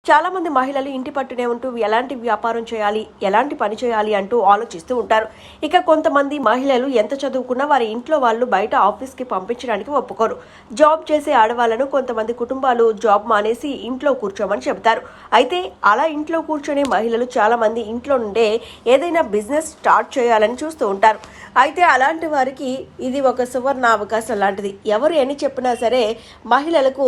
చాలా మంది మహిళలు ఇంటి పట్టునే ఉంటూ ఎలాంటి వ్యాపారం చేయాలి, ఎలాంటి పని చేయాలి అంటూ ఆలోచిస్తూ ఉంటారు. ఇక కొంతమంది మహిళలు ఎంత చదువుకున్నా వారి ఇంట్లో వాళ్ళు బయట ఆఫీస్కి పంపించడానికి ఒప్పుకోరు. జాబ్ చేసే ఆడవాళ్లను కొంతమంది కుటుంబాలు జాబ్ మానేసి ఇంట్లో కూర్చోమని చెబుతారు. అయితే అలా ఇంట్లో కూర్చొని మహిళలు చాలా మంది ఇంట్లో నుండే ఏదైనా బిజినెస్ స్టార్ట్ చేయాలని చూస్తూ ఉంటారు. అయితే అలాంటి వారికి ఇది ఒక సువర్ణ అవకాశం లాంటిది. ఎవరు ఎన్ని చెప్పినా సరే మహిళలకు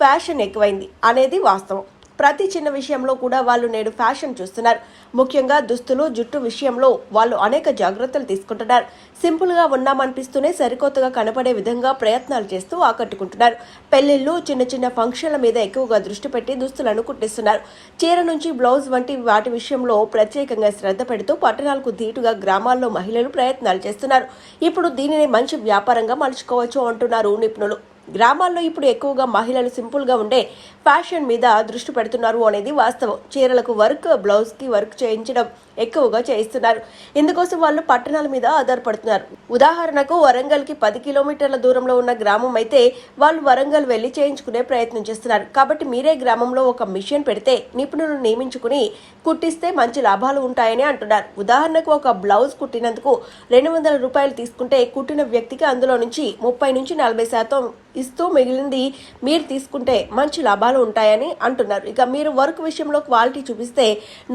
ఫ్యాషన్ ఎక్కువైంది అనేది వాస్తవం. ప్రతి చిన్న విషయంలో కూడా వాళ్ళు నేడు ఫ్యాషన్ చూస్తున్నారు. ముఖ్యంగా దుస్తులు, జుట్టు విషయంలో వాళ్ళు అనేక జాగ్రత్తలు తీసుకుంటున్నారు. సింపుల్గా ఉన్నామనిపిస్తూనే సరికొత్తగా కనపడే విధంగా ప్రయత్నాలు చేస్తూ ఆకట్టుకుంటున్నారు. పెళ్లిళ్ళు, చిన్న చిన్న ఫంక్షన్ల మీద ఎక్కువగా దృష్టి పెట్టి దుస్తులను కుట్టిస్తున్నారు. చీర నుంచి బ్లౌజ్ వంటి వాటి విషయంలో ప్రత్యేకంగా శ్రద్ధ పెడుతూ పట్టణాలకు ధీటుగా గ్రామాల్లో మహిళలు ప్రయత్నాలు చేస్తున్నారు. ఇప్పుడు దీనిని మంచి వ్యాపారంగా మలుచుకోవచ్చు అంటున్నారు నిపుణులు. గ్రామాల్లో ఇప్పుడు ఎక్కువగా మహిళలు సింపుల్గా ఉండే ఫ్యాషన్ మీద దృష్టి పెడుతున్నారు అనేది వాస్తవం. చీరలకు వర్క్, బ్లౌజ్కి వర్క్ చేయించడం ఎక్కువగా చేయిస్తున్నారు. ఇందుకోసం వాళ్ళు పట్టణాల మీద ఆధారపడుతున్నారు. ఉదాహరణకు వరంగల్కి 10 కిలోమీటర్ల దూరంలో ఉన్న గ్రామం అయితే వాళ్ళు వరంగల్ వెళ్లి చేయించుకునే ప్రయత్నం చేస్తున్నారు. కాబట్టి మీరే గ్రామంలో ఒక మిషన్ పెడితే నిపుణులను నియమించుకుని కుట్టిస్తే మంచి లాభాలు ఉంటాయని అంటున్నారు. ఉదాహరణకు ఒక బ్లౌజ్ కుట్టినందుకు 200 రూపాయలు తీసుకుంటే కుట్టిన వ్యక్తికి అందులో నుంచి 30 నుంచి 40% ఇస్తూ మిగిలింది మీరు తీసుకుంటే మంచి లాభాలు ఉంటాయని అంటున్నారు. ఇక మీరు వర్క్ విషయంలో క్వాలిటీ చూపిస్తే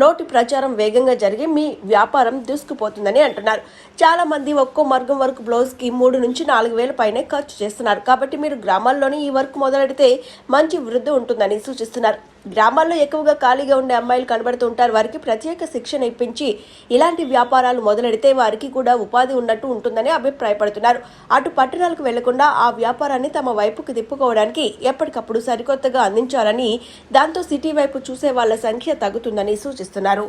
నోటి ప్రచారం వేగంగా జరిగి మీ వ్యాపారం దూసుకుపోతుందని అంటున్నారు. చాలా మంది ఒక్కో మర్గం వర్క్ బ్లౌజ్కి 3 నుంచి 4 వేల పైనే ఖర్చు చేస్తున్నారు. కాబట్టి మీరు గ్రామాల్లోనే ఈ వర్క్ మొదలెడితే మంచి వృద్ధి ఉంటుందని సూచిస్తున్నారు. గ్రామాల్లో ఎక్కువగా ఖాళీగా ఉండే అమ్మాయిలు కనబడుతూ ఉంటారు. వారికి ప్రత్యేక శిక్షణ ఇప్పించి ఇలాంటి వ్యాపారాలు మొదలెడితే వారికి కూడా ఉపాధి ఉన్నట్టు ఉంటుందని అభిప్రాయపడుతున్నారు. అటు పట్టణాలకు వెళ్లకుండా ఆ వ్యాపారాన్ని తమ వైపుకు తిప్పుకోవడానికి ఎప్పటికప్పుడు సరికొత్తగా అందించాలని, దాంతో సిటీ వైపు చూసే వాళ్ల సంఖ్య తగ్గుతుందని సూచిస్తున్నారు.